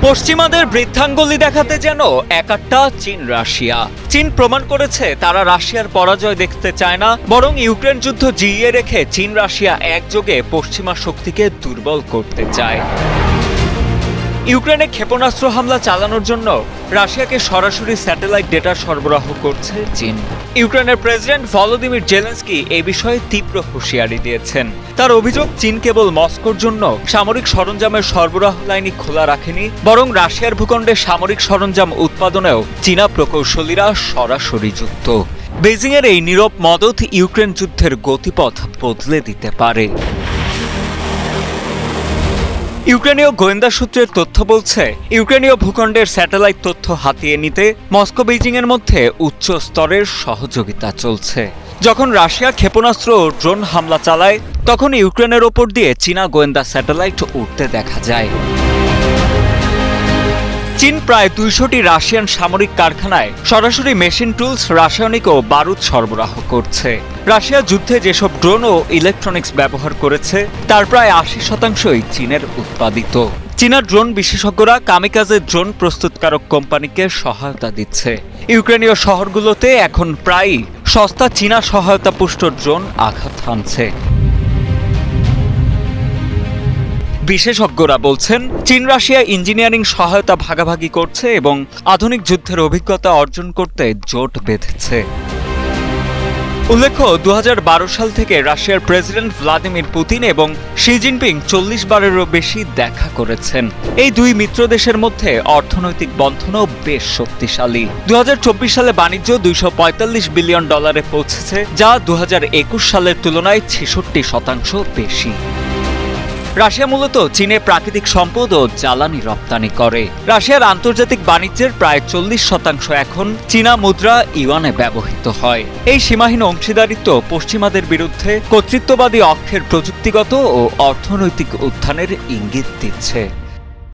পশ্চিমাদের বৃদ্ধাঙ্গুলি দেখাতে যেন একাট্টা চীন রাশিয়া। চীন প্রমাণ করেছে তারা রাশিয়ার পরাজয় দেখতে চায় না, বরং ইউক্রেন যুদ্ধ জিইয়ে রেখে চীন রাশিয়া একযোগে পশ্চিমা শক্তিকে দুর্বল করতে চায়। ইউক্রেনে ক্ষেপণাস্ত্র হামলা চালানোর জন্য রাশিয়াকে সরাসরি স্যাটেলাইট ডেটা সরবরাহ করছে চীন। ইউক্রেনের প্রেসিডেন্ট ভলোদিমির জেলেনস্কি এই বিষয়ে তীব্র হুঁশিয়ারি দিয়েছেন। তার অভিযোগ, চীন কেবল মস্কোর জন্য সামরিক সরঞ্জামের সরবরাহ লাইনই খোলা রাখেনি, বরং রাশিয়ার ভূখণ্ডে সামরিক সরঞ্জাম উৎপাদনেও চীনা প্রকৌশলীরা সরাসরি যুক্ত। বেজিংয়ের এই নীরব মদত ইউক্রেন যুদ্ধের গতিপথ বদলে দিতে পারে। ইউক্রেনীয় গোয়েন্দা সূত্রের তথ্য বলছে, ইউক্রেনীয় ভূখণ্ডের স্যাটেলাইট তথ্য হাতিয়ে নিতে মস্কো বেজিংয়ের মধ্যে উচ্চ স্তরের সহযোগিতা চলছে। যখন রাশিয়া ক্ষেপণাস্ত্র ও ড্রোন হামলা চালায়, তখন ইউক্রেনের ওপর দিয়ে চীনা গোয়েন্দা স্যাটেলাইট উঠতে দেখা যায়। চীন প্রায় ২০০টি রাশিয়ান সামরিক কারখানায় সরাসরি মেশিন টুলস, রাসায়নিক ও বারুদ সরবরাহ করছে। রাশিয়া যুদ্ধে যেসব ড্রোন ও ইলেকট্রনিক্স ব্যবহার করেছে তার প্রায় ৮০% চীনের উৎপাদিত। চীনা ড্রোন বিশেষজ্ঞরা কামিকাজে ড্রোন প্রস্তুতকারক কোম্পানিকে সহায়তা দিচ্ছে। ইউক্রেনীয় শহরগুলোতে এখন প্রায়ই সস্তা চীনা সহায়তাপুষ্ট ড্রোন আঘাত হানছে। বিশেষজ্ঞরা বলছেন, চীন রাশিয়া ইঞ্জিনিয়ারিং সহায়তা ভাগাভাগি করছে এবং আধুনিক যুদ্ধের অভিজ্ঞতা অর্জন করতে জোট বেঁধেছে। উল্লেখ্য, ২০১২ সাল থেকে রাশিয়ার প্রেসিডেন্ট ভ্লাদিমির পুতিন এবং শি জিনপিং ৪০ বারেরও বেশি দেখা করেছেন। এই দুই মিত্র দেশের মধ্যে অর্থনৈতিক বন্ধনও বেশ শক্তিশালী। ২০২৪ সালে বাণিজ্য $২৪৫ বিলিয়ন পৌঁছেছে, যা ২০২১ সালের তুলনায় ৬৬% বেশি। রাশিয়া মূলত চীনে প্রাকৃতিক সম্পদ ও জ্বালানি রপ্তানি করে। রাশিয়ার আন্তর্জাতিক বাণিজ্যের প্রায় 40% এখন চীনা মুদ্রা ইউয়ানে ব্যবহৃত হয়। এই সীমাহীন অংশীদারিত্ব পশ্চিমাদের বিরুদ্ধে কর্তৃত্ববাদী অক্ষের প্রযুক্তিগত ও অর্থনৈতিক উত্থানের ইঙ্গিত দিচ্ছে।